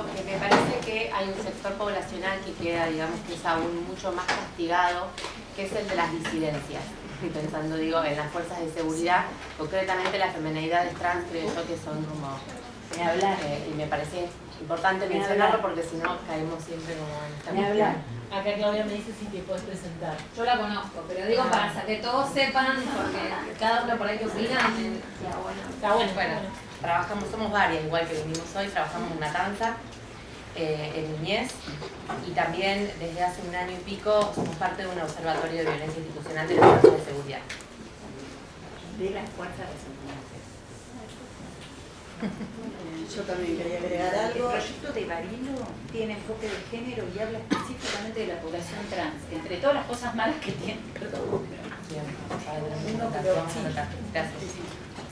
digo que me parece que hay un sector poblacional que queda, digamos, que es aún mucho más castigado, que es el de las disidencias. Pensando, digo, en las fuerzas de seguridad, concretamente las feminidades trans, creo yo que son como... y me parece importante mencionarlo porque si no caemos siempre como en esta cuestión. Acá Claudia me dice si te puedes presentar. Yo la conozco, pero digo para que todos sepan, porque cada uno por ahí que opina. Está bueno. Trabajamos, somos varias, igual que venimos hoy, trabajamos en Matanza, en niñez, y también desde hace un año y pico somos parte de un observatorio de violencia institucional de las fuerzas de seguridad. De las fuerzas de seguridad. Yo también quería agregar algo. El proyecto de Barilo tiene enfoque de género y habla específicamente de la población trans, entre todas las cosas malas que tiene. Perdón.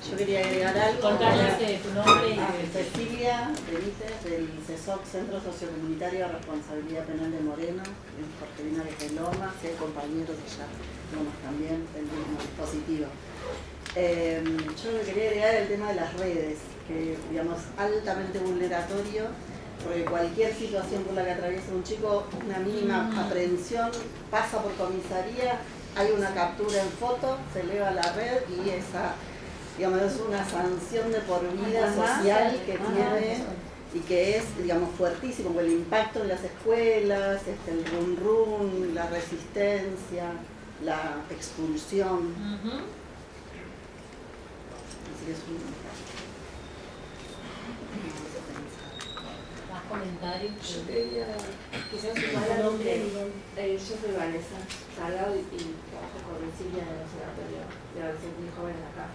Yo quería agregar algo. Contanos tu nombre y Cecilia Benítez, del CESOC, Centro Sociocomunitario de Responsabilidad Penal de Moreno, en Jorge Linares de Lomas, y hay compañeros que ya tenemos también el mismo dispositivo. Yo lo que quería agregar el tema de las redes, que digamos altamente vulneratorio, porque cualquier situación por la que atraviesa un chico, una mínima aprehensión, pasa por comisaría, hay una captura en foto, se eleva a la red y esa, digamos, es una sanción de por vida social que tiene y que es, digamos, fuertísimo, porque el impacto en las escuelas, el run, la resistencia, la expulsión. Así que es más comentarios. Yo quería quizás sumar al nombre. Yo soy Vanessa Salgado y trabajo con Silvia en el Observatorio de Adolescentes y Jóvenes acá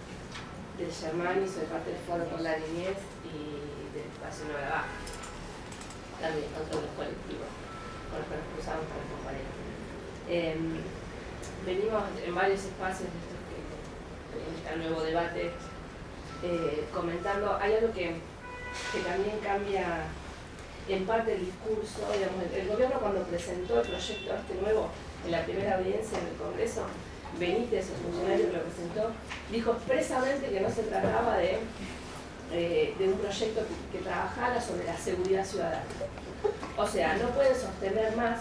del Germán, y soy parte del Foro por la Niñez y del Espacio Nueva Baja. También otro de los colectivos con los que nos cruzamos con los compañeros. Venimos en varios espacios de estos en este nuevo debate comentando. Hay algo que también cambia en parte el discurso, digamos, el gobierno cuando presentó el proyecto este nuevo en la primera audiencia en el Congreso, Benítez, el funcionario que lo presentó, dijo expresamente que no se trataba de un proyecto que trabajara sobre la seguridad ciudadana. O sea, no pueden sostener más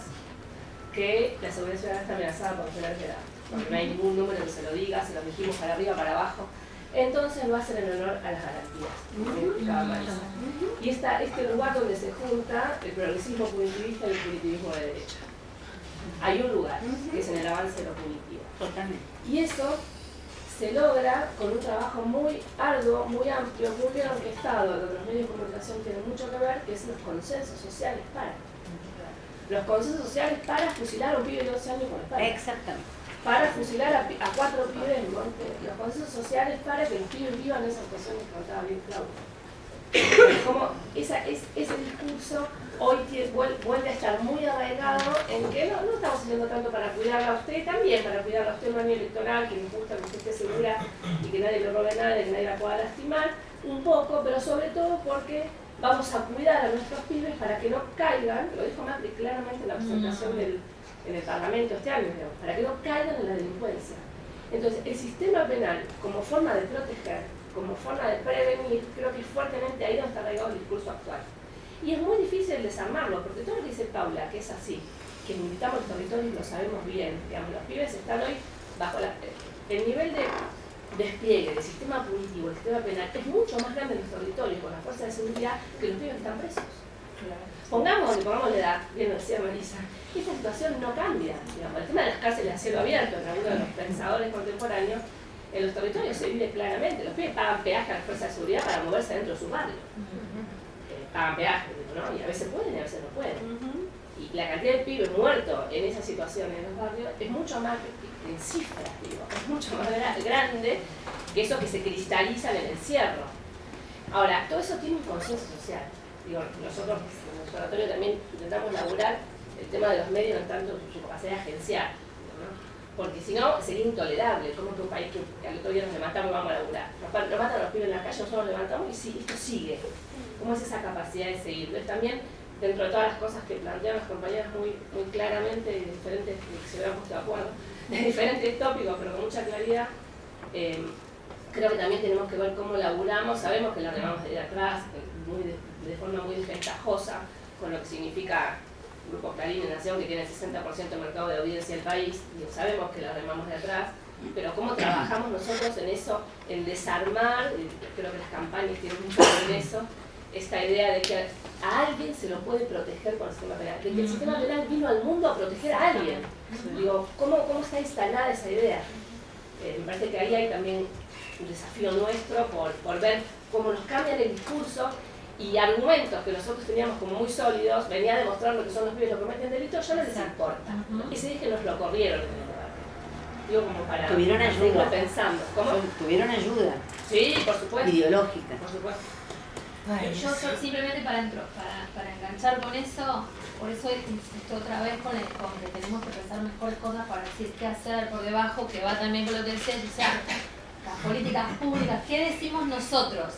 que la seguridad ciudadana está amenazada por menores de edad, porque no hay ningún número que se lo diga, se lo dijimos para arriba, para abajo. Entonces lo hacen en honor a las garantías, como explicaba Marisa. Y este lugar donde se junta el progresismo punitivista y el punitivismo de derecha. Hay un lugar, que es en el avance de lo punitivo. Totalmente. Y eso se logra con un trabajo muy arduo, muy amplio, muy bien orquestado, donde los medios de comunicación tienen mucho que ver, que es los consensos sociales para. Los consensos sociales para fusilar a un pibe de 12 años con espalda. Exactamente. Para fusilar a 4 pibes en monte. Los consensos sociales para que los pibes vivan esa situación que contaba bien Claudia. Como ese discurso hoy vuelve a estar muy arraigado en que no estamos haciendo tanto para cuidarla a usted, también para cuidarla a usted en un año electoral, que nos gusta que usted esté segura y que nadie le robe nada, que nadie la pueda lastimar, un poco, pero sobre todo porque vamos a cuidar a nuestros pibes para que no caigan, lo dijo Macri claramente en la presentación en el Parlamento este año, para que no caigan en la delincuencia. Entonces, el sistema penal, como forma de proteger, como forma de prevenir, creo que fuertemente ahí donde está arraigado el discurso actual. Y es muy difícil desarmarlo, porque todo lo que dice Paula, que es así, que invitamos los territorios y lo sabemos bien, digamos, los pibes están hoy bajo el nivel de despliegue del sistema punitivo, del sistema penal, es mucho más grande en los territorios con la fuerza de seguridad que los pibes que están presos. Pongamos la edad, bien lo decía Marisa, esta situación no cambia. Digamos, el tema de las cárceles a cielo abierto, en algunos de los pensadores contemporáneos, en los territorios se vive claramente. Los pibes pagan peaje a la fuerza de seguridad para moverse dentro de su barrio. Pagan peaje, ¿no? Y a veces pueden y a veces no pueden. Y la cantidad de pibes muertos en esa situación en los barrios es mucho más, en cifras, digo, es mucho más grande que eso que se cristaliza en el encierro. Ahora, todo eso tiene un consenso social. Digo, nosotros en el observatorio también intentamos laburar el tema de los medios en tanto su capacidad agencial, ¿no? Porque si no sería intolerable, como que un país que al otro día nos levantamos y vamos a laburar. Nos matan a los pibes en la calle, nosotros nos levantamos y sí, esto sigue. ¿Cómo es esa capacidad de seguir? Entonces también, dentro de todas las cosas que plantean las compañeras muy claramente, de diferentes, que se hubieran puesto de acuerdo, de diferentes tópicos, pero con mucha claridad, creo que también tenemos que ver cómo laburamos. Sabemos que la remamos de atrás de forma muy desventajosa con lo que significa Grupo Clarín en Nación, que tiene el 60% de mercado de audiencia del país. Y sabemos que la remamos de atrás, pero cómo trabajamos nosotros en eso, en desarmar, creo que las campañas tienen mucho que ver en eso, esta idea de que a alguien se lo puede proteger con el sistema penal, de que el sistema penal vino al mundo a proteger a alguien. Digo, ¿cómo está instalada esa idea? Me parece que ahí hay también un desafío nuestro por ver cómo nos cambian el discurso y argumentos que nosotros teníamos como muy sólidos, venía demostrando que son los pibes los que cometen delitos, ya no les importa. Ese dije nos lo corrieron en el debate. Digo, como para tuvieron ayuda pensando. ¿Cómo? Tuvieron ayuda Sí, por supuesto. ideológica. Por supuesto. Yo simplemente para enganchar con eso, por eso insisto otra vez con que tenemos que pensar mejores cosas para decir qué hacer por debajo, que va también con lo que decía, o sea, las políticas públicas, ¿qué decimos nosotros?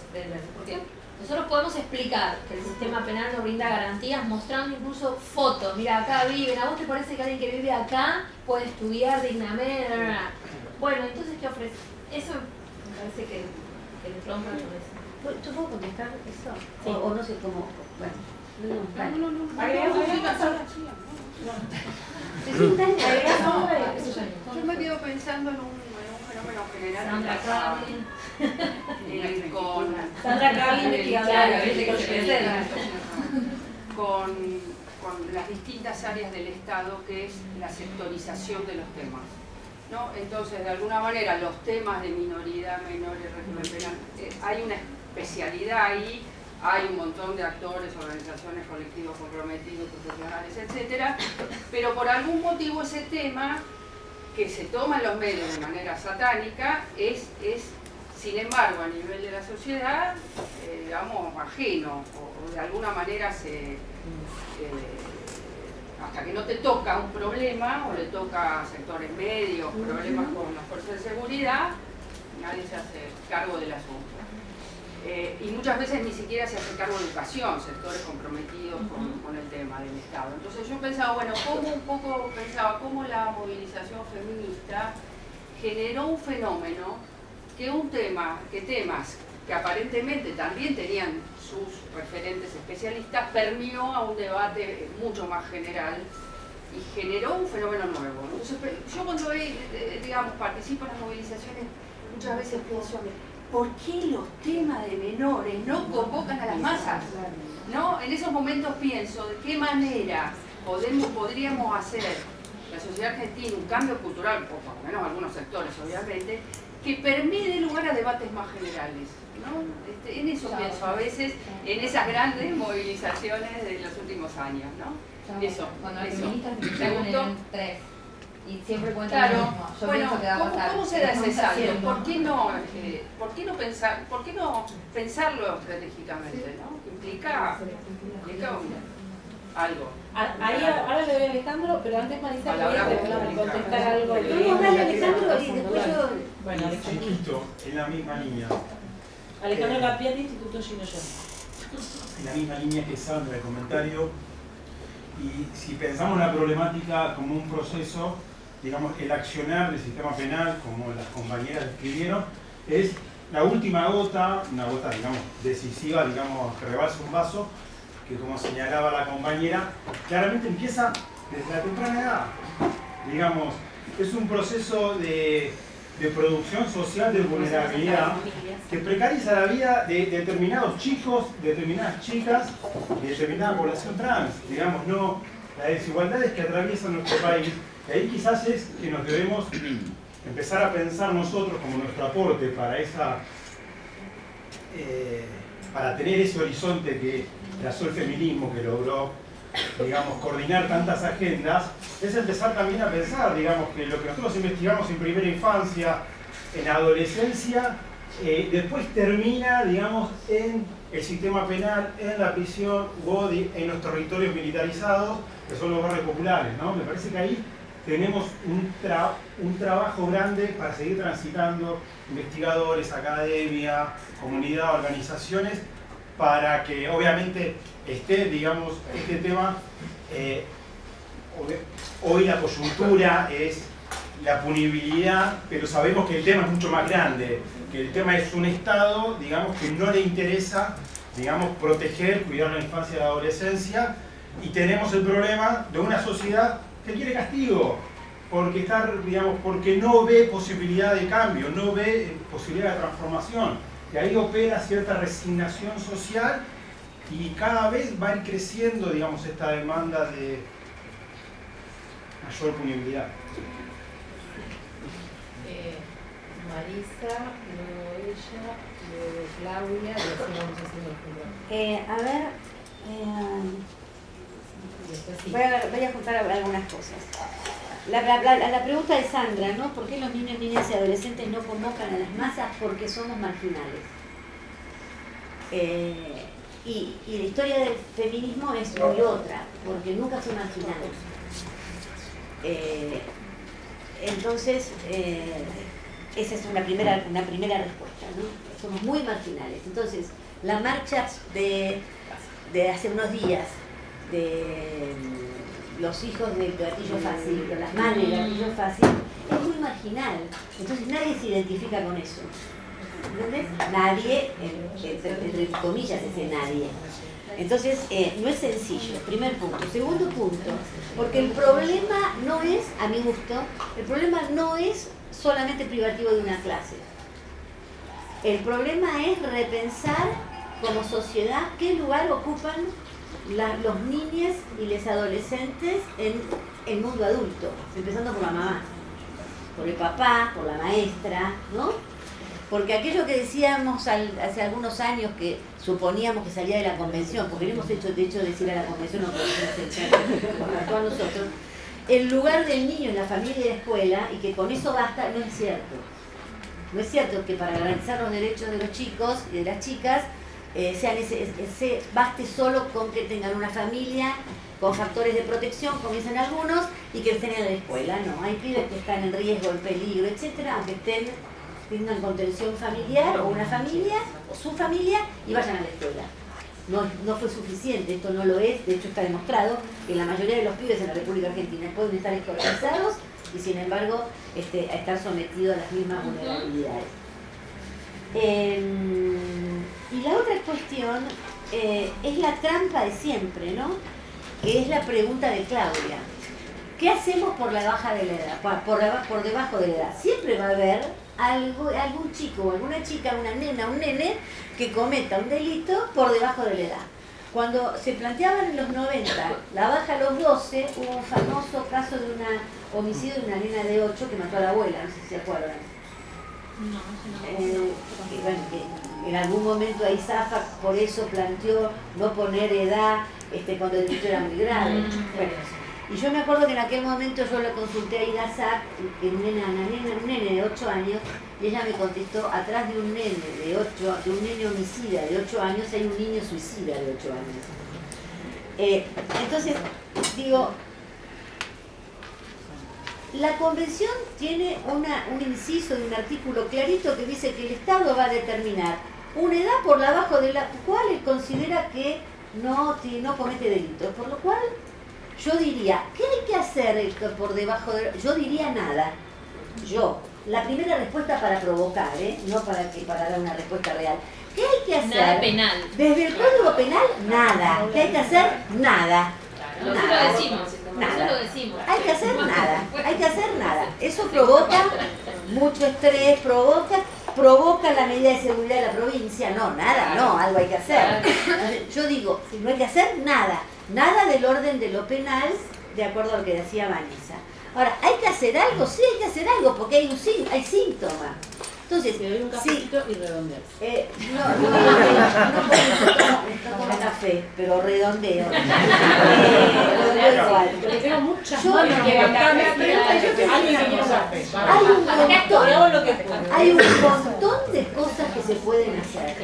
Porque nosotros podemos explicar que el sistema penal nos brinda garantías mostrando incluso fotos. Mira, acá viven. ¿A vos te parece que alguien que vive acá puede estudiar dignamente? Bueno, entonces, ¿qué ofrece? Eso me parece que le trompa con eso. ¿Tú puedo contestar eso? Sí. O no sé cómo. Bueno, Yo me quedo pensando en un fenómeno general que pasa con Sandra Carlin, investigadora, viste que se presenta. con las distintas áreas del Estado, que es la sectorización de los temas, ¿no? Entonces, de alguna manera, los temas de minoridad, menores, régimen penal, hay una especialidad ahí, hay un montón de actores, organizaciones, colectivos comprometidos, profesionales, etcétera, pero por algún motivo ese tema que se toma en los medios de manera satánica es sin embargo, a nivel de la sociedad, digamos, ajeno, o de alguna manera hasta que no te toca un problema, o le toca a sectores medios, problemas con las fuerzas de seguridad, nadie se hace cargo del asunto. Y muchas veces ni siquiera se hace cargo de educación, sectores comprometidos con el tema del Estado. Entonces yo pensaba, bueno, cómo la movilización feminista generó un fenómeno que temas que aparentemente también tenían sus referentes especialistas, permeó a un debate mucho más general y generó un fenómeno nuevo. Entonces, yo cuando participo en las movilizaciones, muchas veces pienso, ¿por qué los temas de menores no convocan a las masas? ¿No? En esos momentos pienso, ¿de qué manera podríamos hacer la sociedad argentina un cambio cultural, o por lo menos algunos sectores obviamente, que permite lugar a debates más generales, ¿no? En eso pienso a veces, en esas grandes movilizaciones de los últimos años, ¿no? Eso, Cuando las eso. feministas ¿Te empezaron gustó? en 3 y siempre cuentan lo Claro, mismo. Yo bueno, pienso que va a pasar. ¿cómo se da ese Estamos salto? haciendo. ¿Por qué no pensarlo estratégicamente, ¿no? Implica algo. Ahí ahora le doy a Alejandro, pero antes Marisa Palabra quería contestar algo. no, dale, Alejandro, y después yo. Bueno, Alejandro. Chiquito, en la misma línea. Alejandro Capiati, Instituto Gino Giorgi. En la misma línea que Sandra, el comentario. Y si pensamos la problemática como un proceso, digamos, el accionar del sistema penal, como las compañeras describieron, es la última gota, una gota, digamos, decisiva, digamos, que rebalsa un vaso, que como señalaba la compañera, claramente empieza desde la temprana edad. Digamos, es un proceso de producción social de vulnerabilidad que precariza la vida de determinados chicos, de determinadas chicas y de determinada población trans. Digamos, no, las desigualdades que atraviesan nuestro país, y ahí quizás es que nos debemos empezar a pensar nosotros como nuestro aporte para para tener ese horizonte que trazó el feminismo, que logró, digamos, coordinar tantas agendas, es empezar también a pensar, digamos, que lo que nosotros investigamos en primera infancia, en adolescencia, después termina, digamos, en el sistema penal, en la prisión o en los territorios militarizados, que son los barrios populares, ¿no? Me parece que ahí tenemos un trabajo grande para seguir transitando, investigadores, academia, comunidad, organizaciones, para que obviamente esté, digamos, este tema, hoy la coyuntura es la punibilidad, pero sabemos que el tema es mucho más grande, que el tema es un Estado, digamos, que no le interesa, digamos, proteger, cuidar la infancia y la adolescencia, y tenemos el problema de una sociedad que quiere castigo, porque no ve posibilidad de cambio, no ve posibilidad de transformación, y ahí opera cierta resignación social, y cada vez va a ir creciendo, digamos, esta demanda de mayor punibilidad. Marisa, luego ella, luego Claudia, y así vamos haciendo el primero. A ver, voy a juntar algunas cosas. La pregunta de Sandra, ¿no? ¿Por qué los niños, niñas y adolescentes no convocan a las masas? Porque somos marginales. Y la historia del feminismo es muy otra, porque nunca fue marginal. Entonces, esa es una primera respuesta, ¿no? Somos muy marginales. Entonces, la marcha de hace unos días de los hijos del gatillo fácil, de las madres del gatillo fácil, es muy marginal. Entonces nadie se identifica con eso. ¿Entendés? Nadie, entre comillas, ese nadie. Entonces, no es sencillo, primer punto. Segundo punto, porque el problema no es, a mi gusto, el problema no es solamente privativo de una clase. El problema es repensar como sociedad qué lugar ocupan los niños y los adolescentes en el mundo adulto, empezando por la mamá, por el papá, por la maestra, ¿no? Porque aquello que decíamos hace algunos años que suponíamos que salía de la convención, porque le hemos hecho de hecho decir a la convención, no podemos actuar nosotros, el lugar del niño en la familia y la escuela, y que con eso basta, no es cierto. No es cierto que para garantizar los derechos de los chicos y de las chicas baste solo con que tengan una familia con factores de protección, como dicen algunos, y que estén en la escuela. No, hay pibes que están en riesgo, en peligro, etcétera, aunque tengan contención familiar o una familia o su familia y vayan a la escuela. No fue suficiente, esto no lo es, de hecho está demostrado que la mayoría de los pibes en la República Argentina pueden estar escolarizados y sin embargo a estar sometidos a las mismas vulnerabilidades. Y la otra cuestión es la trampa de siempre, ¿no? Que es la pregunta de Claudia. ¿Qué hacemos por la baja de la edad? Por debajo de la edad. Siempre va a haber algún chico o alguna chica, una nena, un nene que cometa un delito por debajo de la edad. Cuando se planteaban en los 90 la baja a los 12, hubo un famoso caso de un homicidio de una nena de 8 que mató a la abuela, no sé si se acuerdan. Que en algún momento ahí Zafa por eso planteó no poner edad cuando el delito era muy grave. Bueno, y yo me acuerdo que en aquel momento yo le consulté a Ida Sack, un nene de 8 años, y ella me contestó, atrás de un nene de un nene homicida de 8 años hay un niño suicida de 8 años. Entonces, digo, la convención tiene un inciso de un artículo clarito que dice que el Estado va a determinar una edad por la abajo de la cual él considera que no comete delitos, por lo cual yo diría, ¿qué hay que hacer por debajo de...? Yo diría nada. La primera respuesta para provocar, no para dar una respuesta real. ¿Qué hay que hacer? Nada penal. Desde el Código Penal, nada. ¿Qué hay que hacer? Nada. Nosotros Nada. lo decimos. Nada. Nosotros lo decimos. Hay que hacer nada. Hay que hacer nada. Eso provoca mucho estrés, provoca la medida de seguridad de la provincia. No, nada, no, algo hay que hacer. Yo digo, no hay que hacer nada. Nada del orden de lo penal, de acuerdo a lo que decía Vanessa. Ahora, ¿hay que hacer algo? Sí, hay que hacer algo, porque hay síntomas. Entonces, si un cafecito y redondear. No como café, pero redondeo. Porque tengo muchas Yo manos no, que levantarme. Hay un montón de cosas que se pueden hacer.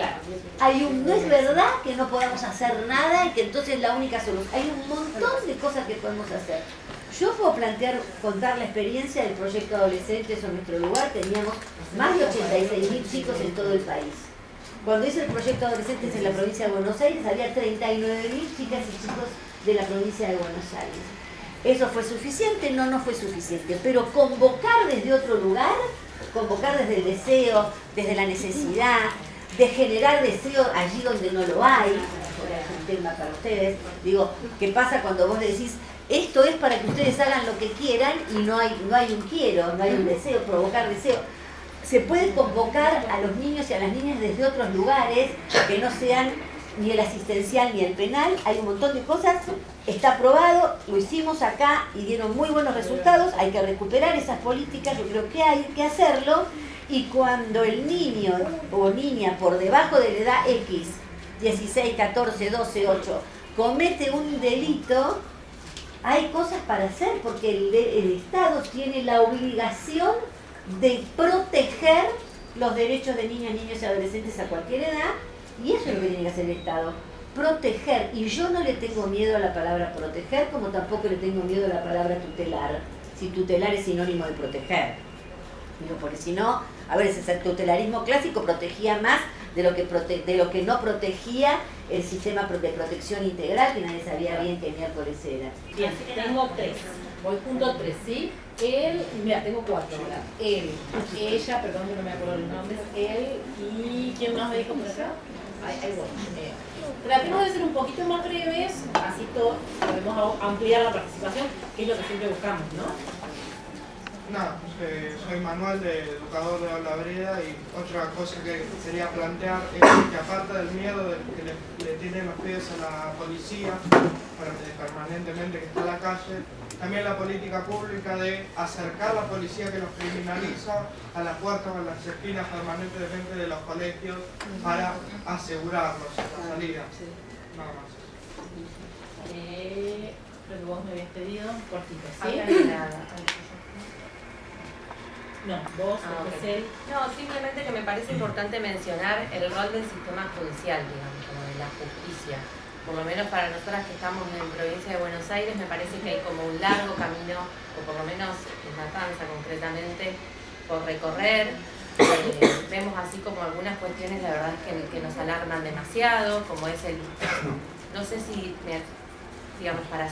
No es verdad que no podamos hacer nada y que entonces es la única solución. Hay un montón de cosas que podemos hacer. Yo puedo contar la experiencia del proyecto Adolescentes en nuestro lugar. Teníamos más de 86.000 chicos en todo el país. Cuando hice el proyecto Adolescentes en la provincia de Buenos Aires, había 39.000 chicas y chicos de la provincia de Buenos Aires. ¿Eso fue suficiente? No, no fue suficiente. Pero convocar desde otro lugar, convocar desde el deseo, desde la necesidad, de generar deseo allí donde no lo hay, es un tema para ustedes. Digo, ¿qué pasa cuando vos le decís, esto es para que ustedes hagan lo que quieran y no hay un quiero, no hay un deseo, provocar deseo? Se puede convocar a los niños y a las niñas desde otros lugares que no sean ni el asistencial ni el penal. Hay un montón de cosas, está aprobado, lo hicimos acá y dieron muy buenos resultados. Hay que recuperar esas políticas, yo creo que hay que hacerlo. Y cuando el niño o niña por debajo de la edad X, 16, 14, 12, 8, comete un delito, hay cosas para hacer porque el Estado tiene la obligación de proteger los derechos de niñas, niños y adolescentes a cualquier edad, y eso es lo que tiene que hacer el Estado, proteger. Y yo no le tengo miedo a la palabra proteger, como tampoco le tengo miedo a la palabra tutelar, si tutelar es sinónimo de proteger. Digo, porque si no, a ver, ese tutelarismo clásico protegía más de lo que no protegía el sistema de protección integral, que nadie sabía bien qué miércoles era. Bien, tengo 3. Voy junto 3, ¿sí? Él, mira, tengo 4 ahora. Él, ella, perdón que no me acuerdo los nombres, él y ¿quién más me dijo por acá? Ahí voy. Tratemos de ser un poquito más breves, así podemos ampliar la participación, que es lo que siempre buscamos, ¿no? Nada, soy Manuel, educador de Aula Breda, y otra cosa que quería plantear es que aparte del miedo que le tienen los pibes a la policía permanentemente que está en la calle, también la política pública de acercar a la policía que los criminaliza a las puertas o a las esquinas permanentemente de los colegios para asegurarlos a la salida. Nada más. Lo que vos me habías pedido, cortito, ¿sí? No, vos, okay. No, simplemente que me parece importante mencionar el rol del sistema judicial, digamos, como de la justicia. Por lo menos para nosotras que estamos en provincia de Buenos Aires, me parece que hay como un largo camino, o por lo menos en Matanza concretamente, por recorrer. Vemos así como algunas cuestiones, la verdad es que nos alarman demasiado, como es no sé si, digamos, para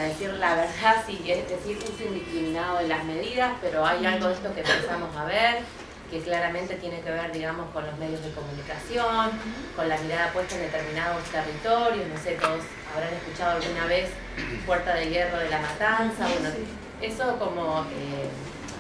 decir la verdad, sí, es decir, uso indiscriminado de las medidas, pero hay algo de esto que empezamos a ver, que claramente tiene que ver, digamos, con los medios de comunicación, con la mirada puesta en determinados territorios. No sé, todos habrán escuchado alguna vez Puerta de Hierro de la Matanza. Bueno, eso como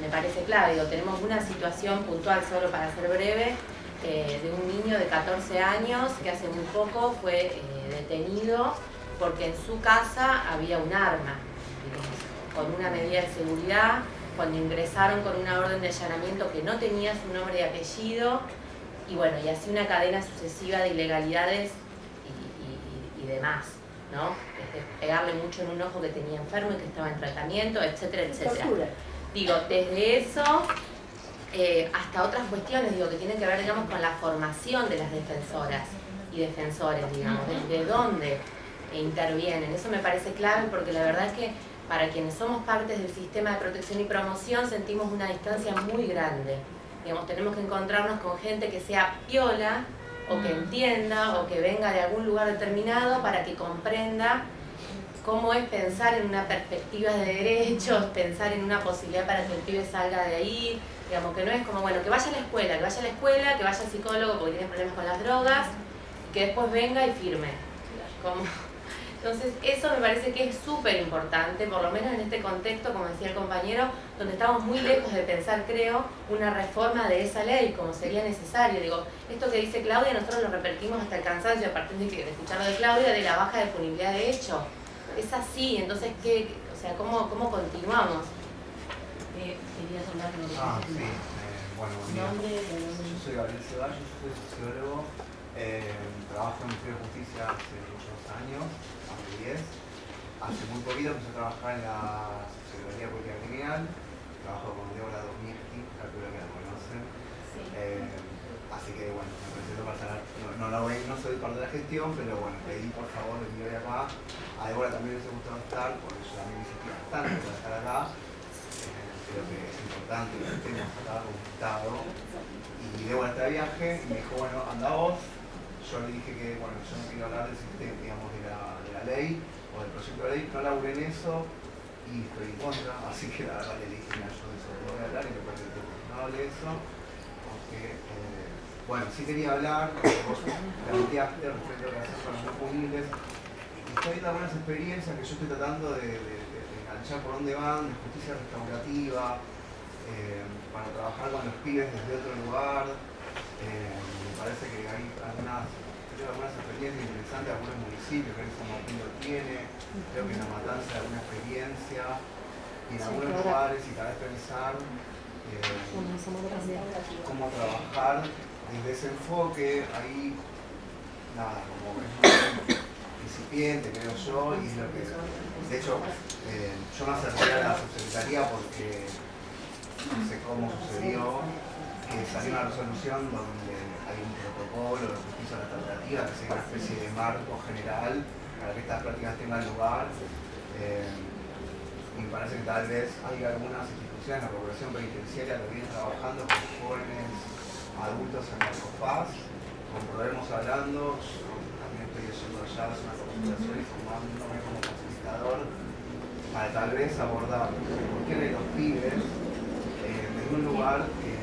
me parece clave. Digo, tenemos una situación puntual, solo para ser breve, de un niño de 14 años que hace muy poco fue detenido porque en su casa había un arma, digamos, con una medida de seguridad, cuando ingresaron con una orden de allanamiento que no tenía su nombre y apellido, y bueno, y así una cadena sucesiva de ilegalidades y demás, ¿no? Pegarle mucho en un ojo que tenía enfermo y que estaba en tratamiento, etcétera, etcétera. Digo, desde eso hasta otras cuestiones, digo, que tienen que ver, digamos, con la formación de las defensoras y defensores, digamos, desde dónde intervienen. Eso me parece clave porque la verdad es que para quienes somos partes del sistema de protección y promoción sentimos una distancia muy grande. Digamos, tenemos que encontrarnos con gente que sea piola o que entienda o que venga de algún lugar determinado para que comprenda cómo es pensar en una perspectiva de derechos, pensar en una posibilidad para que el pibe salga de ahí. Digamos, que no es como, bueno, que vaya a la escuela, que vaya al psicólogo porque tiene problemas con las drogas, que después venga y firme. Entonces, eso me parece que es súper importante, por lo menos en este contexto, como decía el compañero, donde estamos muy lejos de pensar, creo, una reforma de esa ley, como sería necesario. Digo, esto que dice Claudia, nosotros lo repetimos hasta el cansancio, a partir de escuchar lo de Claudia, de la baja de punibilidad de hecho. Es así, entonces, ¿cómo continuamos? ¿Querías hablar de sí. Bueno, buen día. Yo soy Gabriel Ceballos, soy sociólogo, trabajo en el Ministerio de Justicia hace muchos años, más de 10. Hace muy poquito empecé a trabajar en la Secretaría de Política Criminal, trabajo con Débora Domínguez, calculo que la conocen. Sí. Así que bueno, me presento para saber, no soy parte de la gestión, pero bueno, pedí por favor de venir acá. A Débora también me gustado estar, porque yo también insistí bastante para estar acá. Creo que es importante que estemos acá como Estado. Y Débora está de viaje y me dijo, bueno, anda vos. Yo le dije que, bueno, yo no quiero hablar del sistema, digamos, de la la ley o del proyecto de ley, no laburé en eso y estoy en contra, así que la verdad le dije, mira, yo de eso no voy a hablar y me parece que no hable de eso, porque, bueno, sí quería hablar, vos planteaste respecto a lo que hacer con los no punibles, y estoy viendo algunas experiencias que yo estoy tratando de enganchar por dónde van, de justicia restaurativa, para trabajar con los pibes desde otro lugar. Me parece que hay algunas experiencias interesantes, algunos municipios, creo que San Martín lo tiene, creo que en La Matanza hay alguna experiencia, y en algunos lugares, y tal vez pensar cómo trabajar desde ese enfoque, ahí, nada, como es muy incipiente, creo yo, y lo que, de hecho, yo me acerqué a la subsecretaría porque no sé cómo sucedió, que salió una resolución donde hay un protocolo de justicia restaurativa que sea una especie de marco general para que estas prácticas tengan lugar. Y me parece que tal vez hay algunas instituciones, la Procuración Penitenciaria, que vienen trabajando con jóvenes adultos en Narcopaz, con Podemos hablando, yo también estoy yendo allá a hacer una comunicación y formándome como facilitador para tal vez abordar por qué de los pibes en un lugar que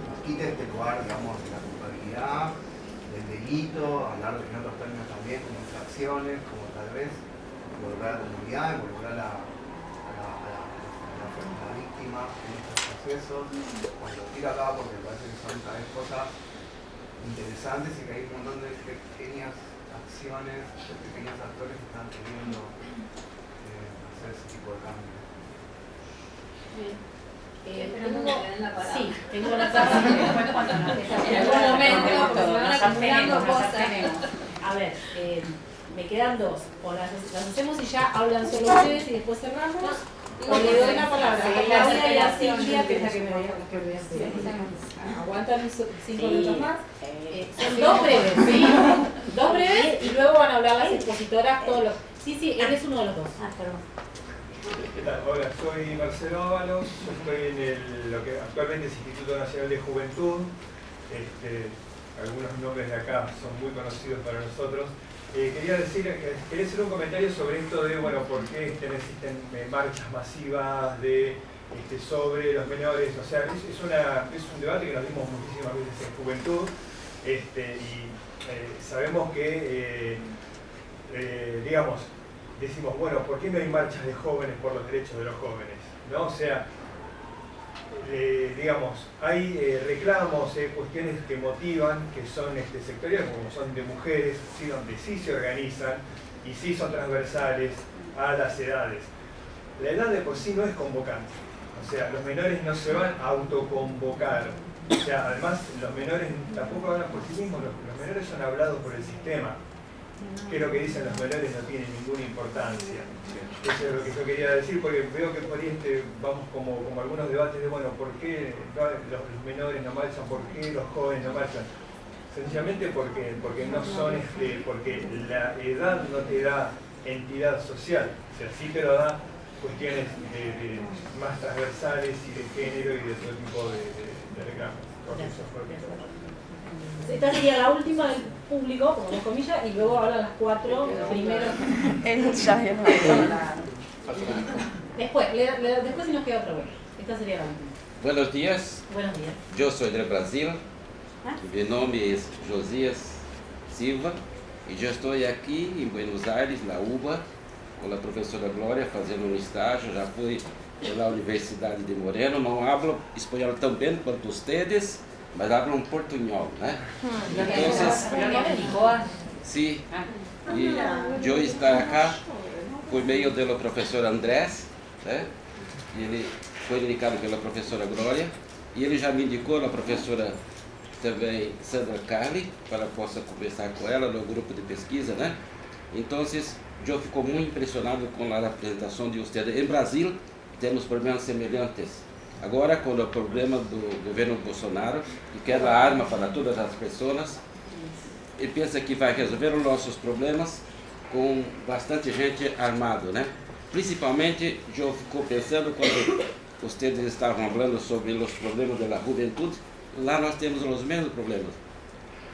nos quite este lugar, digamos, de la culpabilidad, del delito, hablar en otros términos también como infracciones, como tal vez involucrar a la comunidad, involucrar a la víctima en estos procesos. Cuando tiro acá porque me parece que son tal vez cosas interesantes y que hay un montón de pequeñas acciones, de pequeños actores que están queriendo hacer ese tipo de cambios. Sí, tengo una tabla. En algún momento, porque se van acumulando cosas. A ver, me quedan dos. O las hacemos y ya hablan solo ustedes y después cerramos. O le doy la palabra a Claudia y a Silvia, que es la que me voy a aguantan 5 minutos más. Son dos breves, ¿sí? Dos breves y luego van a hablar las expositoras, todos los. Sí, él es uno de los dos. ¿Qué tal? Hola, soy Marcelo Ábalos, yo estoy en lo que actualmente es Instituto Nacional de Juventud. Algunos nombres de acá son muy conocidos para nosotros. Quería hacer un comentario sobre esto de, bueno, por qué existen marchas masivas sobre los menores. O sea, es un debate que nos dimos muchísimas veces en Juventud, y sabemos que, digamos, decimos, bueno, ¿por qué no hay marchas de jóvenes por los derechos de los jóvenes? ¿No? O sea, digamos, hay reclamos, cuestiones que motivan, que son sectoriales, como son de mujeres, ¿sí? Donde sí se organizan y sí son transversales a las edades. La edad de por sí no es convocante, o sea, los menores no se van a autoconvocar. O sea, además, los menores tampoco hablan por sí mismos, los menores son hablados por el sistema. Que lo que dicen los menores no tiene ninguna importancia. Eso es lo que yo quería decir, porque veo que por ahí vamos como algunos debates de, bueno, ¿por qué los menores no marchan? ¿Por qué los jóvenes no marchan? Sencillamente porque no son, porque la edad no te da entidad social, o sea, sí te lo da cuestiones más transversales y de género y de otro tipo de reclamos. Esta sería la última del público, como dos comillas, y luego hablan las cuatro primero. Después si nos queda otra vez. Esta sería la última. Buenos días. Buenos días. Eu sou de Brasil. Meu nome é Josias Silva e eu estou aqui em Buenos Aires, na UBA, com a professora Glória, fazendo um estágio. Já fui pela Universidade de Moreno. Não hablo espanhol tão bem quanto vocês, mas hablo um portunhol, né? Então, sim. E eu estou aqui por meio do professor Andrés, né? Ele foi indicado pela professora Glória e ele já me indicou a professora também Sandra Carli para que possa conversar com ela no grupo de pesquisa, né? Então, eu fico muito impressionado com a apresentação de vocês. Em Brasil temos problemas semelhantes. Agora, com o problema do governo Bolsonaro, que quer a arma para todas as pessoas, e pensa que vai resolver os nossos problemas com bastante gente armada, né? Principalmente, eu fico pensando quando vocês estavam falando sobre os problemas da juventude, lá nós temos os mesmos problemas.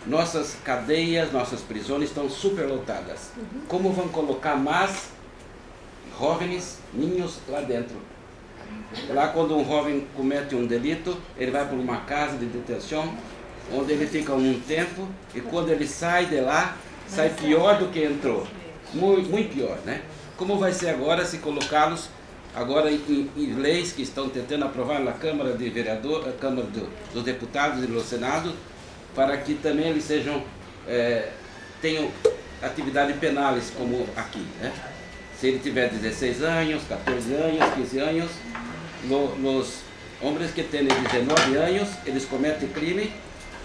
nossas cadeias, nossas prisões estão superlotadas. Como vão colocar mais jovens, ninhos lá dentro? Lá, quando um jovem comete um delito, ele vai para uma casa de detenção, onde ele fica um tempo, e quando ele sai de lá, sai pior do que entrou. Muito, muito pior, né? Como vai ser agora se colocá-los agora em leis que estão tentando aprovar na Câmara de Vereadores, Câmara dos Deputados e no Senado, para que também eles sejam, tenham atividades penais como aqui, né? Se ele tiver 16 anos, 14 anos, 15 anos, os homens que têm 19 anos, eles cometem crime,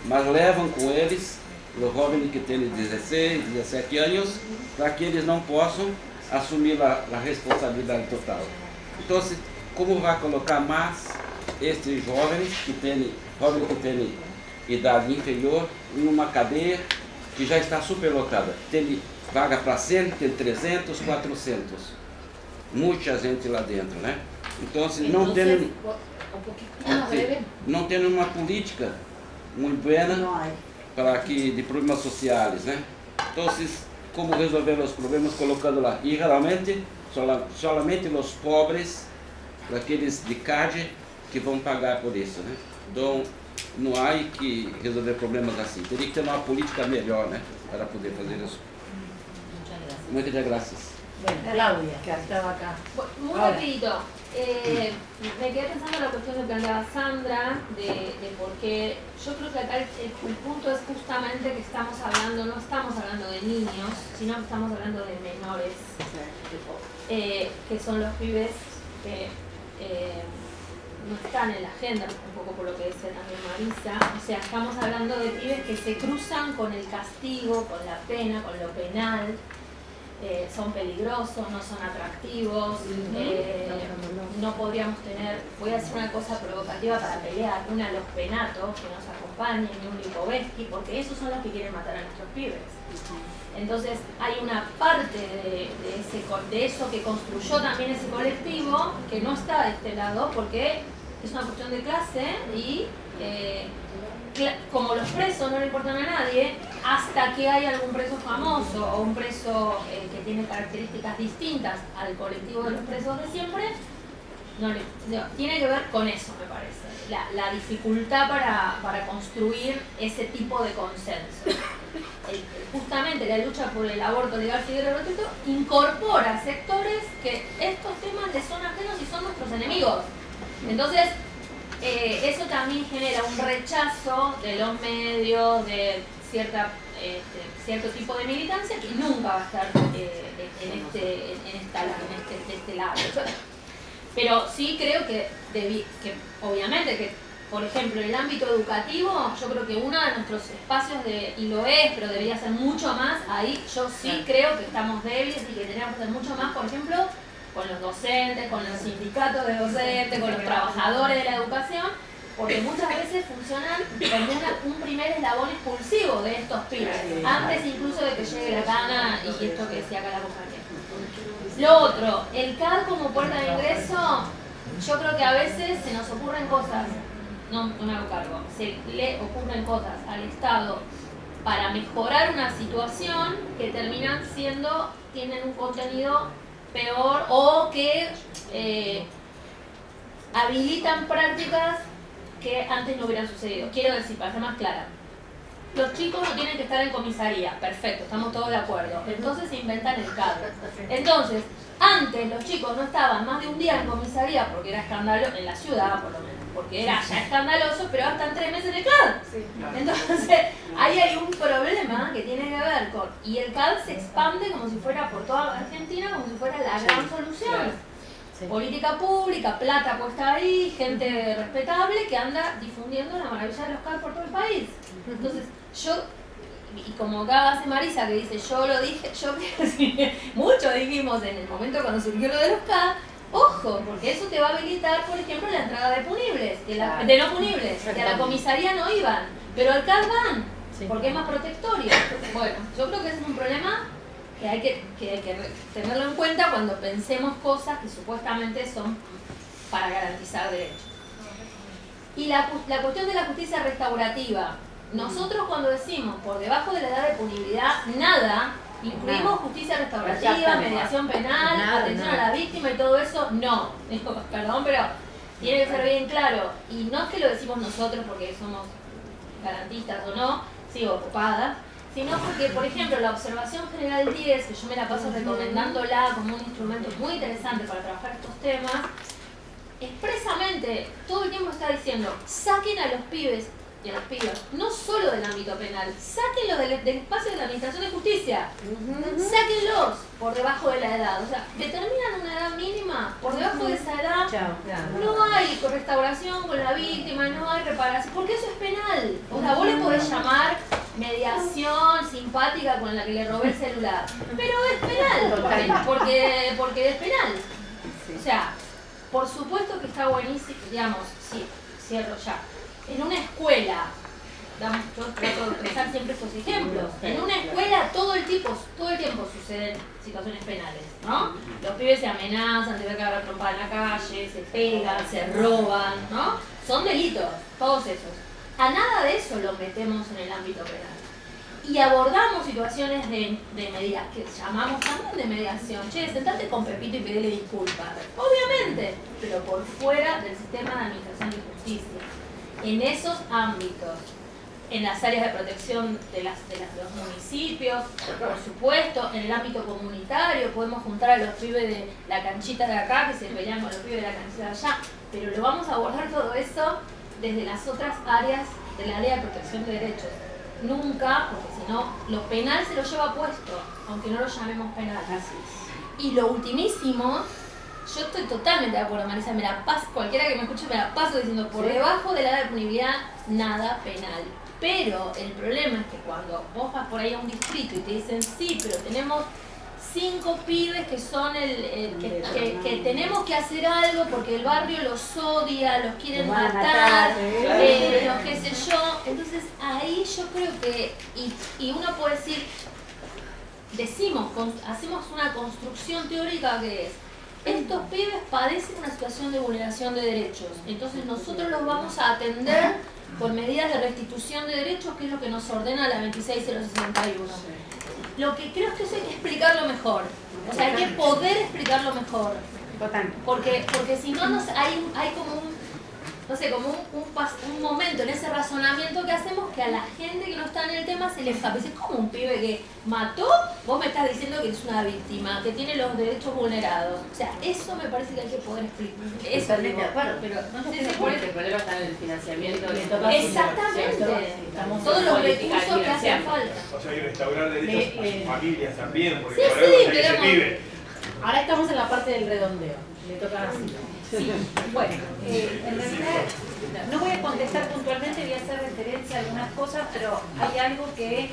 mas levam com eles os jovens que têm 16, 17 anos, para que eles não possam assumir a responsabilidade total. Então, como vai colocar mais estes jovens que têm idade inferior em uma cadeia que já está superlotada? Tem vaga para 100, tem 300, 400. Muita gente lá dentro, né? Então, não tem uma política muito boa para que de problemas sociais, né? Então, como resolver os problemas colocando lá? E realmente, solamente os pobres, aqueles de calle, que vão pagar por isso, né? Então, não há que resolver problemas assim. Teria que ter uma política melhor, né? Para poder fazer isso. Muchas gracias. Bueno, Claudia, que estaba acá. Muy rapidito. Me quedé pensando en la cuestión que planteaba Sandra, de por qué. Yo creo que acá el punto es justamente que estamos hablando, no estamos hablando de niños, sino que estamos hablando de menores, que son los pibes que no están en la agenda, un poco por lo que decía también Marisa. O sea, estamos hablando de pibes que se cruzan con el castigo, con la pena, con lo penal. Son peligrosos, no son atractivos, no podríamos tener, voy a hacer una cosa provocativa para pelear, una los penatos que nos acompañen y un Lipovetsky, porque esos son los que quieren matar a nuestros pibes. Entonces hay una parte de eso que construyó también ese colectivo que no está de este lado porque es una cuestión de clase y como los presos no le importan a nadie, hasta que hay algún preso famoso o un preso que tiene características distintas al colectivo de los presos de siempre, tiene que ver con eso, me parece, la dificultad para construir ese tipo de consenso. Justamente la lucha por el aborto legal, seguro y gratuito incorpora sectores que estos temas les son ajenos y son nuestros enemigos. Entonces, eso también genera un rechazo de los medios, de cierto tipo de militancia que nunca va a estar de este lado. Pero sí creo que obviamente que, por ejemplo, en el ámbito educativo, yo creo que uno de nuestros espacios, y lo es, pero debería ser mucho más, ahí yo sí creo que estamos débiles y que tenemos que hacer mucho más, por ejemplo, con los docentes, con los sindicatos de docentes, con los trabajadores de la educación, porque muchas veces funcionan como un primer eslabón expulsivo de estos pibes, antes incluso de que llegue la gana y esto que decía acá la compañera. Lo otro, el CAD como puerta de ingreso, yo creo que a veces se nos ocurren cosas, no me hago cargo, se le ocurren cosas al Estado para mejorar una situación que terminan tienen un contenido peor o que habilitan prácticas que antes no hubieran sucedido. Quiero decir, para ser más clara, los chicos no tienen que estar en comisaría, perfecto, estamos todos de acuerdo. Entonces se inventan el CAD. Entonces, antes los chicos no estaban más de un día en comisaría porque era escandaloso, en la ciudad por lo menos, porque era ya escandaloso, pero hasta 3 meses en el CAD. Entonces, ahí hay un problema que tiene que ver con... Y el CAD se expande como si fuera por toda Argentina, como si fuera la gran solución. Política pública, plata puesta ahí, gente respetable que anda difundiendo la maravilla de los CAD por todo el país. Entonces, y como acá hace Marisa que dice, yo lo dije, mucho dijimos en el momento cuando surgió lo de los CAD, ojo, porque eso te va a habilitar, por ejemplo, la entrada de punibles, de no punibles, que a la comisaría no iban, pero al CAD van, porque es más protectorio. Bueno, yo creo que ese es un problema que hay que tenerlo en cuenta cuando pensemos cosas que supuestamente son para garantizar derechos. Y la cuestión de la justicia restaurativa, Nosotros cuando decimos por debajo de la edad de punibilidad, nada, incluimos justicia restaurativa, mediación penal, atención a la víctima y todo eso, no. Perdón, pero tiene que ser bien claro. Y no es que lo decimos nosotros porque somos garantistas o no, sigo ocupada, sino porque, por ejemplo, la observación general 10, que yo me la paso recomendándola como un instrumento muy interesante para trabajar estos temas, expresamente todo el tiempo está diciendo, saquen a los pibes y a las pibas, no solo del ámbito penal, sáquenlos del espacio de la administración de justicia, sáquenlos por debajo de la edad, o sea, determinan una edad mínima, por debajo de esa edad no hay restauración con la víctima, no hay reparación, porque eso es penal, o sea, vos le podés llamar mediación simpática con la que le robé el celular, pero es penal, porque es penal, o sea, por supuesto que está buenísimo, digamos, sí, cierro ya. En una escuela, yo trato de utilizar siempre estos ejemplos, en una escuela todo el tiempo suceden situaciones penales, ¿no? Los pibes se amenazan, se ve que agarrar trompada en la calle, se pegan, se roban, ¿no? Son delitos, todos esos. A nada de eso lo metemos en el ámbito penal. Y abordamos situaciones de mediación, que llamamos también de mediación. Che, sentate con Pepito y pedile disculpas. Obviamente, pero por fuera del sistema de administración de justicia. En esos ámbitos, en las áreas de protección de los municipios, por supuesto, en el ámbito comunitario, podemos juntar a los pibes de la canchita de acá que se pelean con los pibes de la canchita de allá, pero lo vamos a abordar todo eso desde las otras áreas del área de protección de derechos. Nunca, porque si no, lo penal se lo lleva puesto, aunque no lo llamemos penal. Y lo ultimísimo, yo estoy totalmente de acuerdo, Marisa, me la paso, cualquiera que me escuche me la paso diciendo por debajo de la edad de punibilidad, nada penal. Pero el problema es que cuando vos vas por ahí a un distrito y te dicen, sí, pero tenemos 5 pibes que son que tenemos que hacer algo porque el barrio los odia, los quieren matar, los qué sé yo. Entonces ahí yo creo que, y uno puede decir, hacemos una construcción teórica que es, estos pibes padecen una situación de vulneración de derechos, entonces nosotros los vamos a atender con medidas de restitución de derechos, que es lo que nos ordena la 26061. Lo que creo es que eso hay que explicarlo mejor, o sea, hay que poder explicarlo mejor, porque si no hay como un momento en ese razonamiento que hacemos que a la gente que no está en el tema se les escapa. Es como un pibe que mató, vos me estás diciendo que es una víctima, que tiene los derechos vulnerados. O sea, eso me parece que hay que poder explicar. Eso digo, pero no sé si por eso. El problema está en el financiamiento. Exactamente. Todos los recursos que hacen falta. O sea, hay restaurar derechos a sus familias también, porque sí, por algo se pero vive. Ahora estamos en la parte del redondeo. Le toca así. Sí, bueno, en realidad no voy a contestar puntualmente, voy a hacer referencia a algunas cosas, pero hay algo que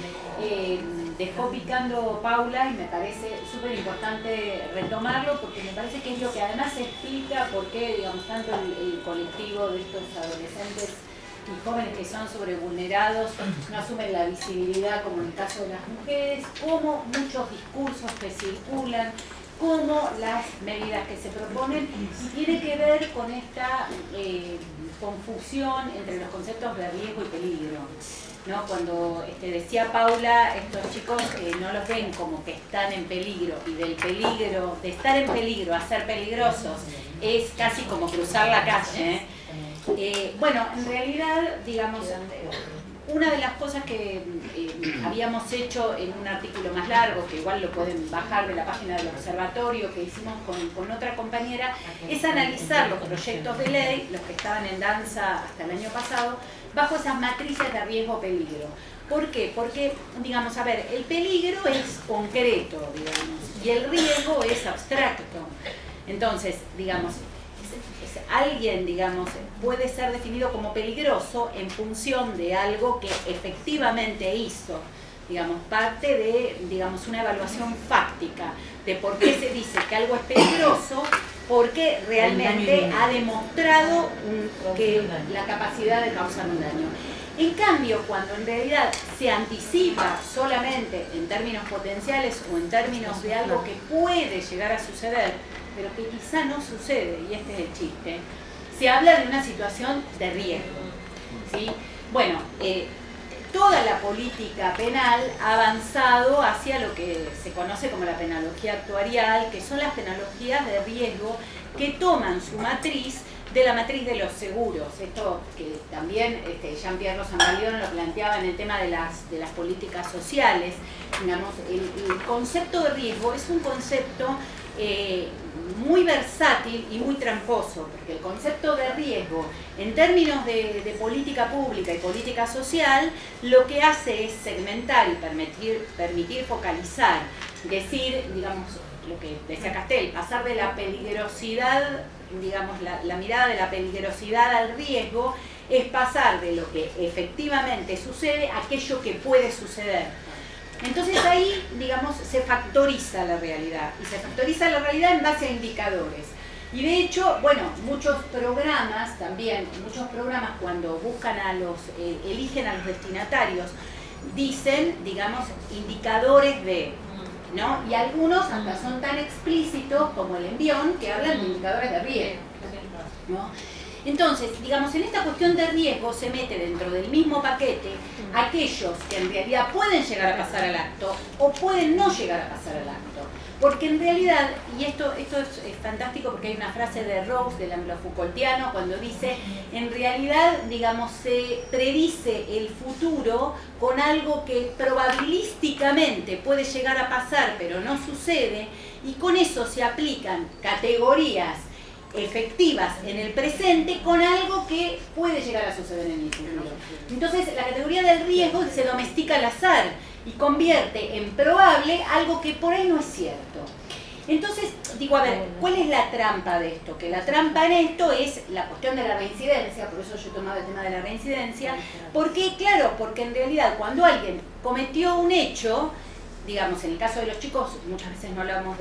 dejó picando Paula y me parece súper importante retomarlo porque me parece que es lo que además explica por qué, digamos, tanto el colectivo de estos adolescentes y jóvenes que son sobrevulnerados no asumen la visibilidad como en el caso de las mujeres, como muchos discursos que circulan, como las medidas que se proponen, y tiene que ver con esta confusión entre los conceptos de riesgo y peligro, ¿no? Cuando decía Paula, estos chicos no los ven como que están en peligro, y del peligro, de estar en peligro a ser peligrosos, es casi como cruzar la calle. Bueno, en realidad, digamos, una de las cosas que habíamos hecho en un artículo más largo, que igual lo pueden bajar de la página del observatorio, que hicimos con otra compañera, es analizar los proyectos de ley, los que estaban en danza hasta el año pasado, bajo esas matrices de riesgo-peligro. ¿Por qué? Porque, digamos, a ver, el peligro es concreto, digamos, y el riesgo es abstracto. Entonces, digamos, alguien, digamos, puede ser definido como peligroso en función de algo que efectivamente hizo, digamos, parte de, digamos, una evaluación fáctica de por qué se dice que algo es peligroso, porque realmente ha demostrado que la capacidad de causar un daño. En cambio, cuando en realidad se anticipa solamente en términos potenciales o en términos de algo que puede llegar a suceder, pero que quizá no sucede, y este es el chiste, se habla de una situación de riesgo, ¿sí? Bueno, toda la política penal ha avanzado hacia lo que se conoce como la penología actuarial, que son las penologías de riesgo que toman su matriz de la matriz de los seguros. Esto que también Jean-Pierre Rosanvallon lo planteaba en el tema de las políticas sociales. Digamos, el concepto de riesgo es un concepto muy versátil y muy tramposo, porque el concepto de riesgo en términos de política pública y política social lo que hace es segmentar y permitir focalizar, decir, digamos, lo que decía Castel, pasar de la peligrosidad, digamos, la mirada de la peligrosidad al riesgo, es pasar de lo que efectivamente sucede a aquello que puede suceder. Entonces ahí, digamos, se factoriza la realidad, y se factoriza la realidad en base a indicadores. Y de hecho, bueno, muchos programas cuando buscan eligen a los destinatarios, dicen, digamos, indicadores de, ¿no? Y algunos hasta son tan explícitos como el envión, que hablan de indicadores de riesgo, ¿no? Entonces, digamos, en esta cuestión de riesgo se mete dentro del mismo paquete aquellos que en realidad pueden llegar a pasar al acto o pueden no llegar a pasar al acto. Porque en realidad, y esto es fantástico porque hay una frase de Rawls, del anglo-Foucaultiano, cuando dice, en realidad, digamos, se predice el futuro con algo que probabilísticamente puede llegar a pasar, pero no sucede, y con eso se aplican categorías efectivas en el presente con algo que puede llegar a suceder en el futuro. Entonces, la categoría del riesgo se domestica al azar y convierte en probable algo que por ahí no es cierto. Entonces, digo, a ver, ¿cuál es la trampa de esto? Que la trampa en esto es la cuestión de la reincidencia, por eso yo he tomado el tema de la reincidencia, porque, claro, porque en realidad cuando alguien cometió un hecho, digamos, en el caso de los chicos, muchas veces no hablamos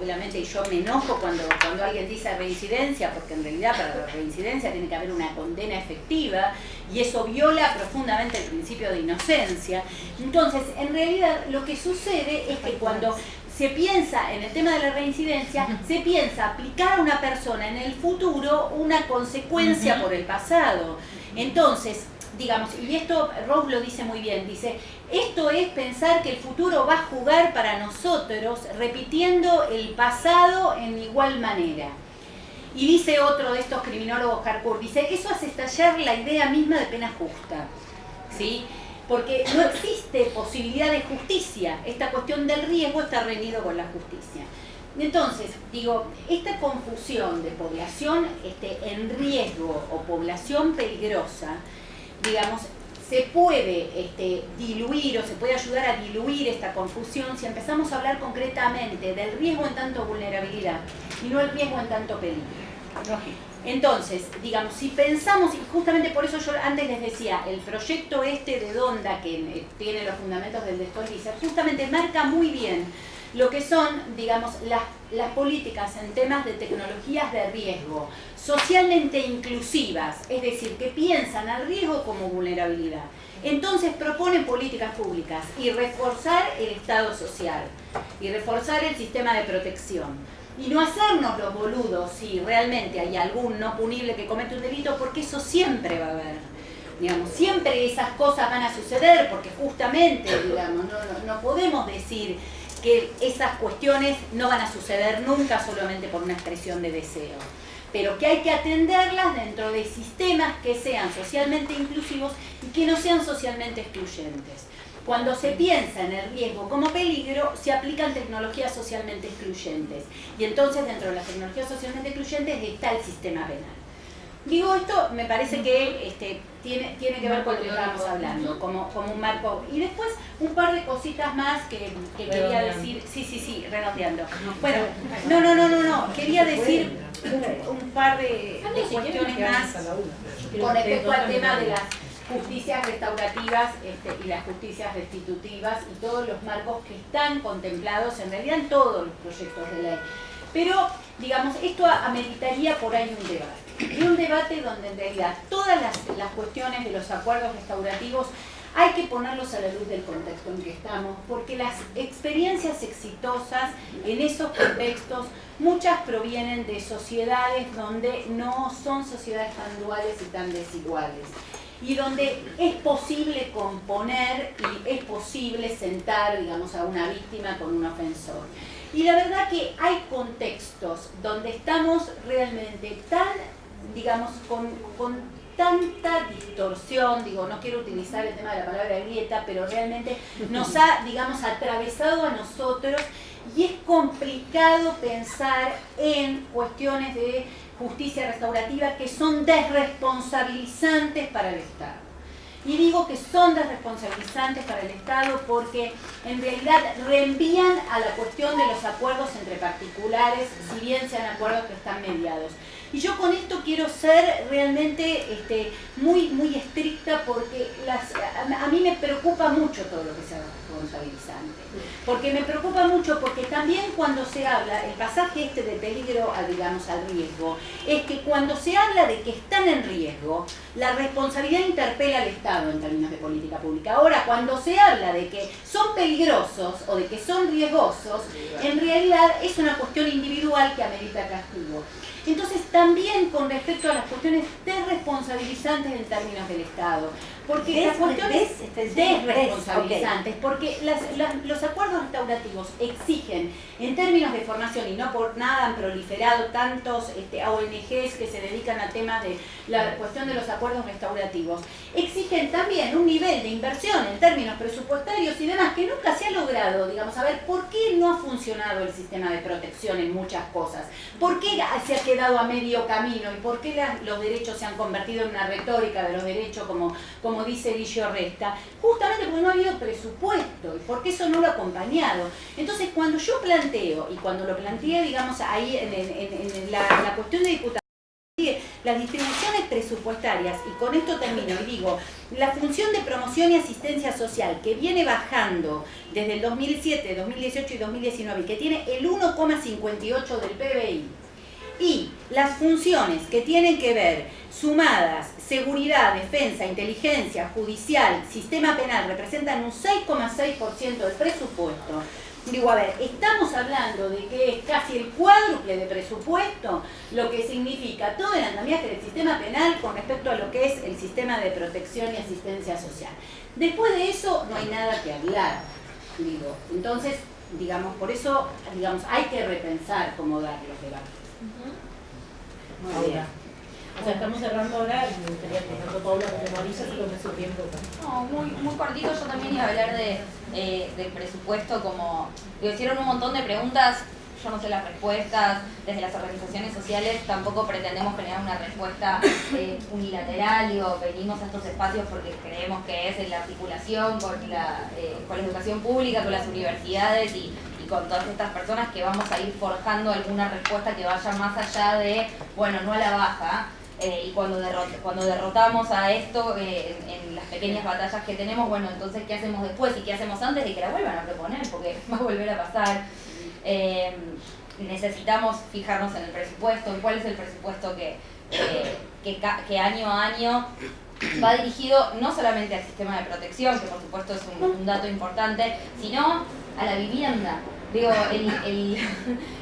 obviamente, y yo me enojo cuando alguien dice reincidencia, porque en realidad para la reincidencia tiene que haber una condena efectiva, y eso viola profundamente el principio de inocencia. Entonces, en realidad, lo que sucede es que cuando se piensa en el tema de la reincidencia, se piensa aplicar a una persona en el futuro una consecuencia por el pasado. Entonces, digamos, y esto Rawls lo dice muy bien, dice, esto es pensar que el futuro va a jugar para nosotros repitiendo el pasado en igual manera. Y dice otro de estos criminólogos, Harcourt, dice, eso hace estallar la idea misma de pena justa, ¿sí? Porque no existe posibilidad de justicia, esta cuestión del riesgo está reñido con la justicia. Entonces, digo, esta confusión de población en riesgo o población peligrosa, digamos, se puede diluir o se puede ayudar a diluir esta confusión si empezamos a hablar concretamente del riesgo en tanto vulnerabilidad y no el riesgo en tanto peligro. Entonces, digamos, si pensamos, y justamente por eso yo antes les decía, el proyecto de Donda, que tiene los fundamentos del de Stolbizer, justamente marca muy bien lo que son, digamos, las políticas en temas de tecnologías de riesgo, socialmente inclusivas, es decir, que piensan al riesgo como vulnerabilidad. Entonces proponen políticas públicas y reforzar el Estado social, y reforzar el sistema de protección. Y no hacernos los boludos si realmente hay algún no punible que comete un delito, porque eso siempre va a haber. Digamos, siempre esas cosas van a suceder, porque justamente, digamos, no podemos decir que esas cuestiones no van a suceder nunca solamente por una expresión de deseo, pero que hay que atenderlas dentro de sistemas que sean socialmente inclusivos y que no sean socialmente excluyentes. Cuando se piensa en el riesgo como peligro, se aplican tecnologías socialmente excluyentes, y entonces dentro de las tecnologías socialmente excluyentes está el sistema penal. Digo, esto me parece que tiene que ver con lo que estábamos hablando, como un marco. Y después un par de cositas más que quería decir. Sí, redondeando. Bueno, no. Quería decir un par de cuestiones más con respecto al tema de las justicias restaurativas y las justicias restitutivas y todos los marcos que están contemplados en realidad en todos los proyectos de ley. Pero, digamos, esto ameritaría por ahí un debate. Y un debate donde en realidad todas las cuestiones de los acuerdos restaurativos hay que ponerlos a la luz del contexto en que estamos, porque las experiencias exitosas en esos contextos, muchas provienen de sociedades donde no son sociedades tan duales y tan desiguales. y donde es posible componer y es posible sentar, digamos, a una víctima con un ofensor. Y la verdad que hay contextos donde estamos realmente tan, digamos, con tanta distorsión, digo, no quiero utilizar el tema de la palabra grieta, pero realmente nos ha, digamos, atravesado a nosotros y es complicado pensar en cuestiones de justicia restaurativa que son desresponsabilizantes para el Estado. Y digo que son desresponsabilizantes para el Estado porque en realidad reenvían a la cuestión de los acuerdos entre particulares, si bien sean acuerdos que están mediados. Y yo con esto quiero ser realmente muy estricta porque a mí me preocupa mucho todo lo que sea responsabilizante. Porque me preocupa mucho porque también cuando se habla, el pasaje de peligro digamos, al riesgo, es que cuando se habla de que están en riesgo, la responsabilidad interpela al Estado en términos de política pública. Ahora, cuando se habla de que son peligrosos o de que son riesgosos, en realidad es una cuestión individual que amerita castigo. Entonces, también con respecto a las cuestiones desresponsabilizantes en términos del Estado, porque las cuestiones desresponsabilizantes, porque los acuerdos restaurativos exigen, en términos de formación, y no por nada han proliferado tantos ONGs que se dedican a temas de la cuestión de los acuerdos restaurativos, exigen también un nivel de inversión en términos presupuestarios y demás que nunca se ha logrado, digamos, a ver por qué no ha funcionado el sistema de protección en muchas cosas, por qué se ha quedado a medio camino y por qué los derechos se han convertido en una retórica de los derechos como dice Guillo Resta, justamente porque no ha habido presupuesto y porque eso no lo ha acompañado. Entonces, cuando yo planteo, y cuando lo planteé, digamos, ahí en la cuestión de diputación, las distribuciones presupuestarias, y con esto termino, y digo, la función de promoción y asistencia social que viene bajando desde el 2007, 2018 y 2019, y que tiene el 1,58 del PBI, y las funciones que tienen que ver, sumadas, seguridad, defensa, inteligencia, judicial, sistema penal, representan un 6,6% del presupuesto. Digo, a ver, estamos hablando de que es casi el cuádruple de presupuesto, lo que significa todo el andamiaje del sistema penal con respecto a lo que es el sistema de protección y asistencia social. Después de eso no hay nada que hablar, digo. Entonces, digamos, por eso, digamos, hay que repensar cómo dar los debates. Muy bien. O sea, estamos cerrando ahora y me gustaría que tanto Paula como Marisa se tome su tiempo. No, muy cortito. Yo también iba a hablar del presupuesto, como hicieron un montón de preguntas, yo no sé las respuestas, desde las organizaciones sociales tampoco pretendemos generar una respuesta unilateral, venimos a estos espacios porque creemos que es en la articulación con la educación pública, con las universidades y con todas estas personas que vamos a ir forjando alguna respuesta que vaya más allá de, bueno, no a la baja, y cuando derrotamos a esto en las pequeñas batallas que tenemos, bueno, entonces ¿qué hacemos después y qué hacemos antes de que la vuelvan a proponer? Porque va a volver a pasar. Necesitamos fijarnos en el presupuesto, en cuál es el presupuesto que año a año va dirigido no solamente al sistema de protección, que por supuesto es un dato importante, sino a la vivienda. Digo,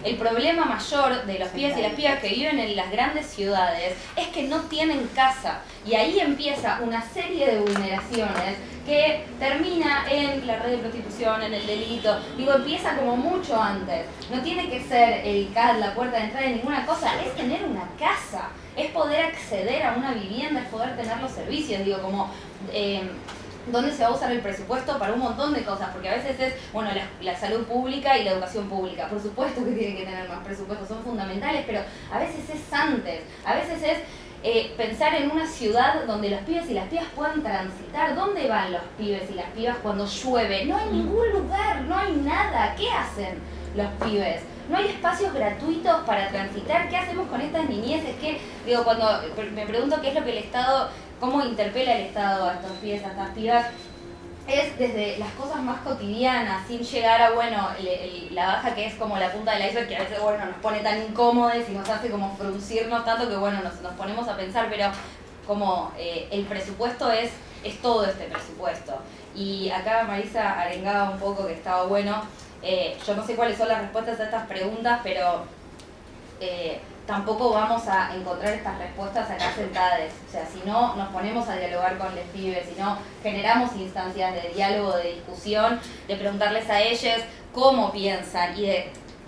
el problema mayor de los pibes y las pibas que viven en las grandes ciudades es que no tienen casa. Y ahí empieza una serie de vulneraciones que termina en la red de prostitución, en el delito. Digo, empieza como mucho antes. No tiene que ser el CAD, la puerta de entrada de ninguna cosa, es tener una casa. Es poder acceder a una vivienda, es poder tener los servicios. Digo, como... ¿dónde se va a usar el presupuesto? Para un montón de cosas, porque a veces es, bueno, la salud pública y la educación pública. Por supuesto que tienen que tener más presupuesto, son fundamentales, pero a veces es antes, a veces es pensar en una ciudad donde los pibes y las pibas puedan transitar. ¿Dónde van los pibes y las pibas cuando llueve? No hay ningún lugar, no hay nada. ¿Qué hacen los pibes? No hay espacios gratuitos para transitar. ¿Qué hacemos con estas niñeces? Digo, cuando me pregunto qué es lo que el Estado... cómo interpela el Estado a estos pibes, a estas pibas, es desde las cosas más cotidianas, sin llegar a, bueno, la baja que es como la punta del iceberg, que a veces, bueno, nos pone tan incómodos y nos hace como fruncirnos tanto que, bueno, nos ponemos a pensar, pero como el presupuesto es todo este presupuesto. Y acá Marisa arengaba un poco que estaba bueno, yo no sé cuáles son las respuestas a estas preguntas, pero tampoco vamos a encontrar estas respuestas acá sentadas. O sea, si no nos ponemos a dialogar con los pibes, si no generamos instancias de diálogo, de discusión, de preguntarles a ellos cómo piensan y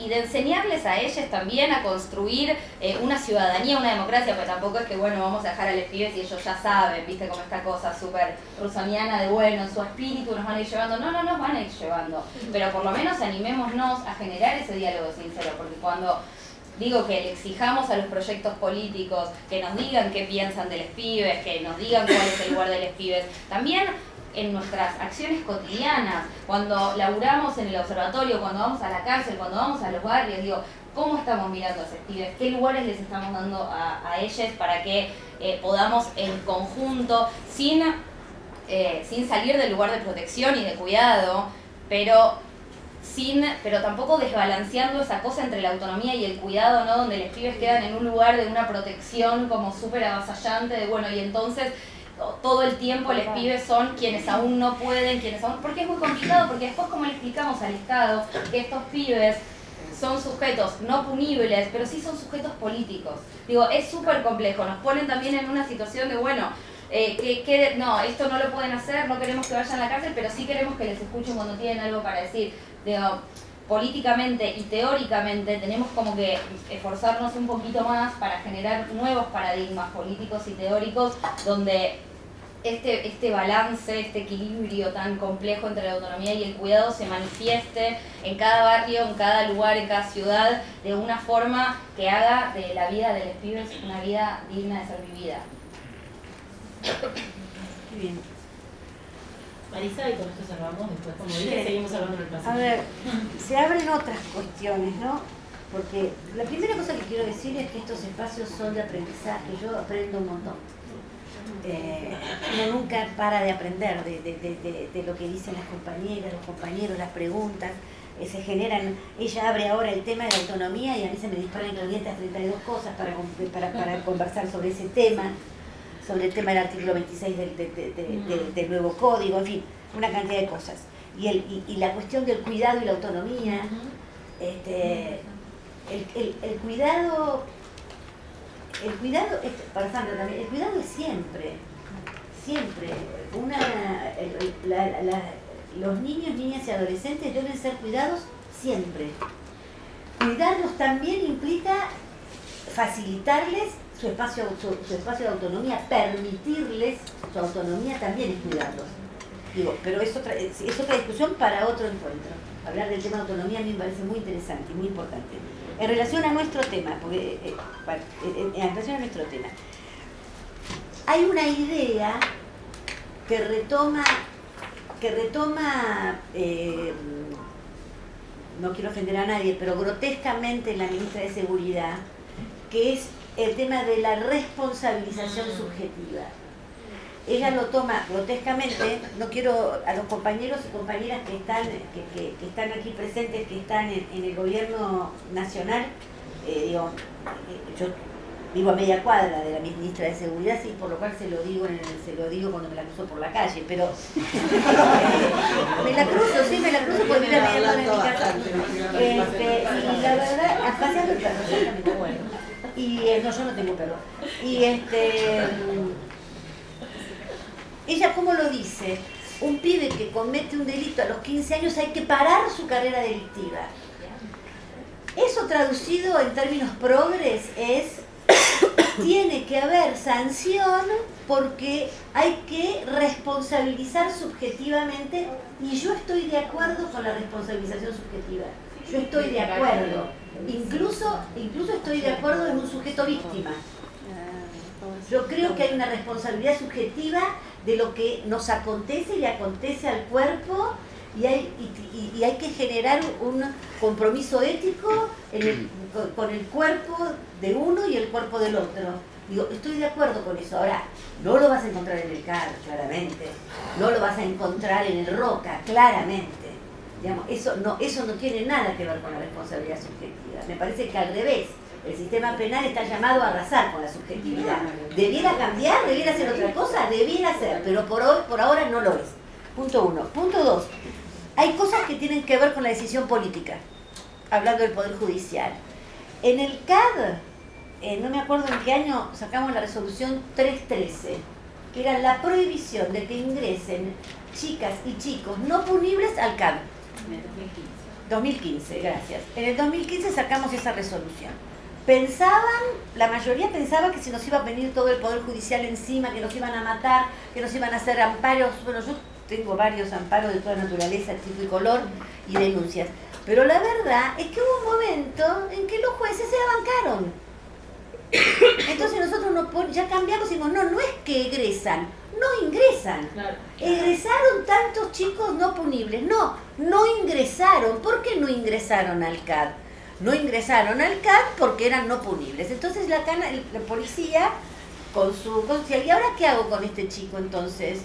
de enseñarles a ellos también a construir una ciudadanía, una democracia, porque tampoco es que, bueno, vamos a dejar a los pibes y ellos ya saben, viste, como esta cosa súper rusoniana de, bueno, en su espíritu nos van a ir llevando. No nos van a ir llevando, pero por lo menos animémonos a generar ese diálogo sincero, porque cuando digo que le exijamos a los proyectos políticos que nos digan qué piensan de los pibes, que nos digan cuál es el lugar de los pibes, también en nuestras acciones cotidianas, cuando laburamos en el observatorio, cuando vamos a la cárcel, cuando vamos a los barrios, digo, ¿cómo estamos mirando a esos pibes? ¿Qué lugares les estamos dando a ellos para que podamos en conjunto, sin salir del lugar de protección y de cuidado, pero tampoco desbalanceando esa cosa entre la autonomía y el cuidado, ¿no? Donde los pibes quedan en un lugar de una protección como súper avasallante, de bueno, y entonces todo el tiempo los pibes son quienes aún no pueden, porque es muy complicado, porque después como le explicamos al Estado que estos pibes son sujetos no punibles, pero sí son sujetos políticos. Digo, es súper complejo, nos ponen también en una situación de, bueno, no, esto no lo pueden hacer, no queremos que vayan a la cárcel, pero sí queremos que les escuchen cuando tienen algo para decir. Digo, políticamente y teóricamente tenemos como que esforzarnos un poquito más para generar nuevos paradigmas políticos y teóricos donde este balance, este equilibrio tan complejo entre la autonomía y el cuidado se manifieste en cada barrio, en cada lugar, en cada ciudad, de una forma que haga de la vida de los pibes una vida digna de ser vivida. Muy bien. Marisa, y con esto cerramos, después como dije, seguimos hablando del pasado. A ver, se abren otras cuestiones, ¿no? Porque la primera cosa que quiero decir es que estos espacios son de aprendizaje, yo aprendo un montón. Uno nunca para de aprender de lo que dicen las compañeras, los compañeros, las preguntas, se generan. Ella abre ahora el tema de la autonomía y a mí se me disparan 532 cosas para conversar sobre ese tema, sobre el tema del artículo 26 del nuevo código, en fin, una cantidad de cosas. Y la cuestión del cuidado y la autonomía, el cuidado para Sandra también, el cuidado es siempre. Los niños, niñas y adolescentes deben ser cuidados siempre. Cuidarlos también implica facilitarles su espacio de autonomía, permitirles su autonomía también es cuidarlos. Digo, pero es otra discusión para otro encuentro. Hablar del tema de autonomía a mí me parece muy interesante y muy importante. En relación a nuestro tema, hay una idea que retoma, no quiero ofender a nadie, pero grotescamente la ministra de Seguridad, que es el tema de la responsabilización subjetiva. Ella lo toma grotescamente, no quiero a los compañeros y compañeras que están aquí presentes, que están en el gobierno nacional, yo vivo a media cuadra de la ministra de Seguridad, sí, por lo cual se lo digo cuando me la cruzo por la calle, pero me la cruzo porque vive a media cuadra de mi casa. Y la verdad, paseando el perro, exactamente, bueno. Y no, yo no tengo perro. Y ella, ¿cómo lo dice? Un pibe que comete un delito a los 15 años hay que parar su carrera delictiva. Eso traducido en términos progres tiene que haber sanción porque hay que responsabilizar subjetivamente, y yo estoy de acuerdo con la responsabilización subjetiva. Yo estoy de acuerdo. Incluso estoy de acuerdo en un sujeto víctima. Yo creo que hay una responsabilidad subjetiva de lo que nos acontece y le acontece al cuerpo, y hay que generar un compromiso ético con el cuerpo de uno y el cuerpo del otro. Digo, estoy de acuerdo con eso. Ahora, no lo vas a encontrar en el CAR, claramente. No lo vas a encontrar en el ROCA, claramente. Digamos, eso no tiene nada que ver con la responsabilidad subjetiva. Me parece que al revés. El sistema penal está llamado a arrasar con la subjetividad. ¿Debiera cambiar? ¿Debiera hacer otra cosa? Debiera ser, pero por ahora no lo es. Punto 1. Punto 2. Hay cosas que tienen que ver con la decisión política, hablando del Poder Judicial. En el CAD no me acuerdo en qué año sacamos la resolución 313, que era la prohibición de que ingresen chicas y chicos no punibles al CAD. En el 2015. 2015, gracias. En el 2015 sacamos esa resolución. La mayoría pensaba que se nos iba a venir todo el Poder Judicial encima, que nos iban a matar, que nos iban a hacer amparos. Bueno, yo tengo varios amparos de toda naturaleza, tipo y color, y denuncias. Pero la verdad es que hubo un momento en que los jueces se la bancaron. Entonces nosotros ya cambiamos y decimos, no es que egresan, no ingresan. Claro. Egresaron tantos chicos no punibles. No ingresaron. ¿Por qué no ingresaron al CAD? No ingresaron al CAD porque eran no punibles. Entonces la policía con su conciencia, ¿y ahora qué hago con este chico entonces?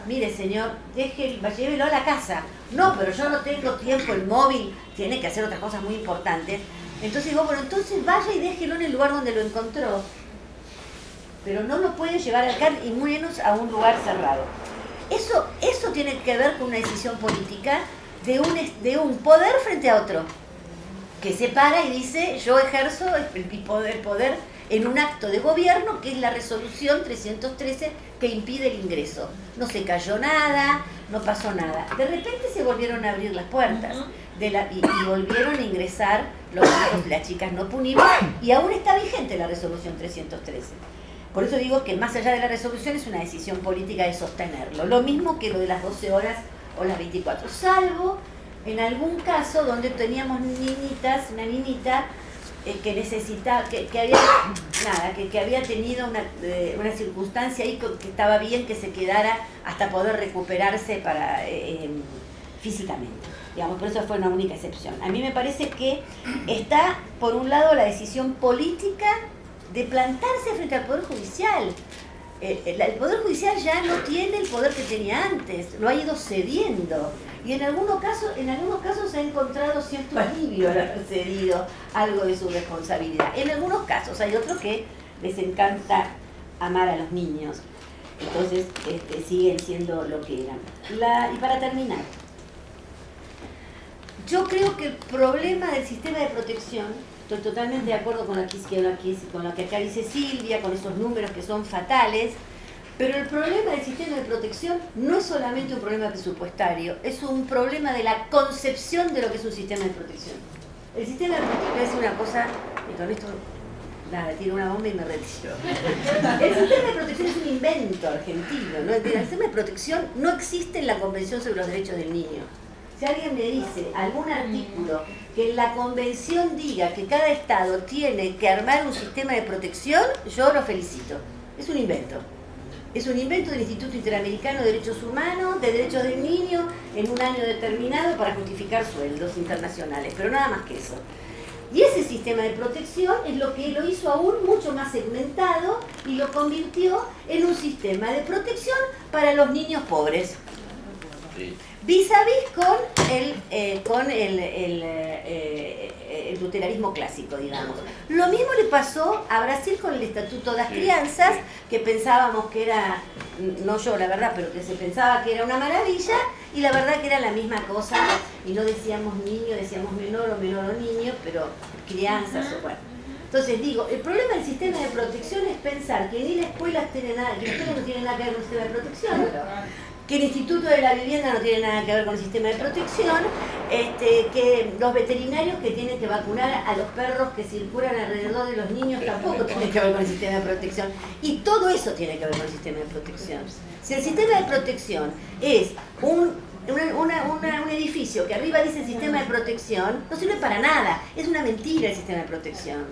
Mire señor, llévelo a la casa. No, pero yo no tengo tiempo, el móvil tiene que hacer otras cosas muy importantes. Entonces digo, bueno, entonces vaya y déjelo en el lugar donde lo encontró. Pero no lo puede llevar al CAD y menos a un lugar cerrado. Eso tiene que ver con una decisión política de un poder frente a otro, que se para y dice, yo ejerzo el poder en un acto de gobierno, que es la resolución 313 que impide el ingreso. No se cayó nada, no pasó nada. De repente se volvieron a abrir las puertas y volvieron a ingresar los chicos, las chicas no punibles, y aún está vigente la resolución 313. Por eso digo que más allá de la resolución es una decisión política de sostenerlo. Lo mismo que lo de las 12 horas o las 24, salvo en algún caso donde teníamos una niñita que necesitaba, que había tenido una circunstancia ahí que estaba bien que se quedara hasta poder recuperarse físicamente. Digamos, por eso fue una única excepción. A mí me parece que está, por un lado, la decisión política de plantarse frente al Poder Judicial. El Poder Judicial ya no tiene el poder que tenía antes, lo ha ido cediendo. Y en algunos casos se ha encontrado cierto alivio al haber cedido algo de su responsabilidad. En algunos casos hay otros que les encanta amar a los niños. Entonces siguen siendo lo que eran. Y para terminar, yo creo que el problema del sistema de protección, estoy totalmente de acuerdo con lo que acá dice Silvia, con esos números que son fatales, pero el problema del sistema de protección no es solamente un problema presupuestario, es un problema de la concepción de lo que es un sistema de protección. El sistema de protección es una cosa, y con esto, tiro una bomba y me retiro. El sistema de protección es un invento argentino, ¿no? El sistema de protección no existe en la Convención sobre los Derechos del Niño. Si alguien me dice algún artículo que en la convención diga que cada estado tiene que armar un sistema de protección, yo lo felicito. Es un invento. Es un invento del Instituto Interamericano de Derechos Humanos, de Derechos del Niño, en un año determinado para justificar sueldos internacionales, pero nada más que eso. Y ese sistema de protección es lo que lo hizo aún mucho más segmentado y lo convirtió en un sistema de protección para los niños pobres. Sí. Vis a vis con el tutelarismo clásico, digamos. Lo mismo le pasó a Brasil con el Estatuto de las Crianzas, que pensábamos que era, no yo la verdad, pero que se pensaba que era una maravilla, y la verdad que era la misma cosa, y no decíamos niño, decíamos menor o niño, pero crianzas o bueno. Entonces digo, el problema del sistema de protección es pensar que ni la escuela tiene nada, que la escuela no tiene nada que ver con el sistema de protección, que el Instituto de la Vivienda no tiene nada que ver con el sistema de protección, que los veterinarios que tienen que vacunar a los perros que circulan alrededor de los niños tampoco tienen que ver con el sistema de protección. Y todo eso tiene que ver con el sistema de protección. Si el sistema de protección es un edificio que arriba dice sistema de protección, no sirve para nada. Es una mentira el sistema de protección.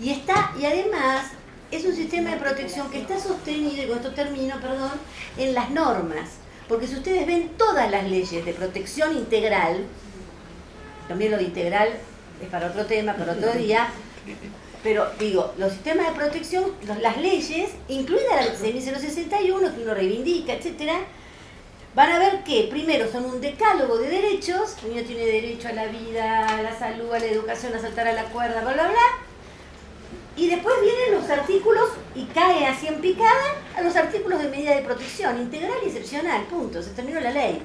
Y además es un sistema de protección que está sostenido, y con esto termino, en las normas. Porque si ustedes ven todas las leyes de protección integral, también lo de integral es para otro tema, para otro día, pero digo, los sistemas de protección, las leyes, incluida la de 6.061, que uno reivindica, etcétera, van a ver que primero son un decálogo de derechos, el niño tiene derecho a la vida, a la salud, a la educación, a saltar a la cuerda, bla, bla, bla. Y después vienen los artículos, y cae así en picada, a los artículos de medida de protección, integral y excepcional, punto, se terminó la ley.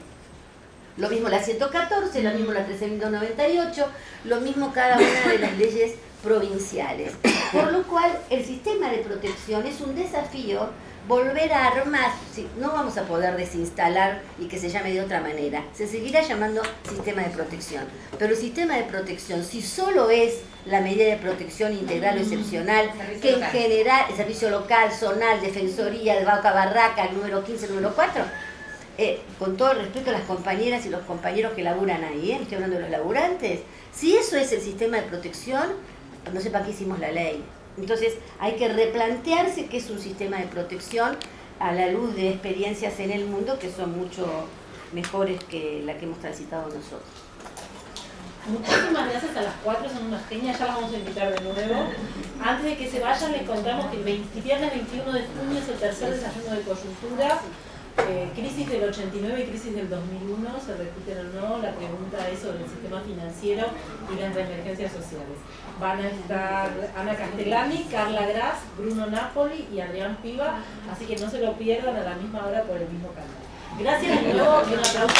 Lo mismo la 114, lo mismo la 13.298, lo mismo cada una de las leyes provinciales. Por lo cual, el sistema de protección es un desafío volver a armar. No vamos a poder desinstalar y que se llame de otra manera. Se seguirá llamando sistema de protección. Pero el sistema de protección, si solo es la medida de protección integral o excepcional, que en general, el servicio local, zonal, defensoría, de Bauca Barraca, el número 15, el número 4, con todo el respeto a las compañeras y los compañeros que laburan ahí, estoy hablando de los laburantes, si eso es el sistema de protección, no sé para qué hicimos la ley. Entonces hay que replantearse qué es un sistema de protección a la luz de experiencias en el mundo que son mucho mejores que la que hemos transitado nosotros. Muchísimas gracias a las 4, son unas genias, ya las vamos a invitar de nuevo. Antes de que se vayan, les contamos que el viernes 21 de junio es el tercer desayuno de coyuntura. Crisis del 89 y crisis del 2001, se repiten o no, la pregunta es sobre el sistema financiero y las emergencias sociales. Van a estar Ana Castellani, Carla Gras, Bruno Napoli y Adrián Piva, así que no se lo pierdan a la misma hora por el mismo canal. Gracias de nuevo y un aplauso.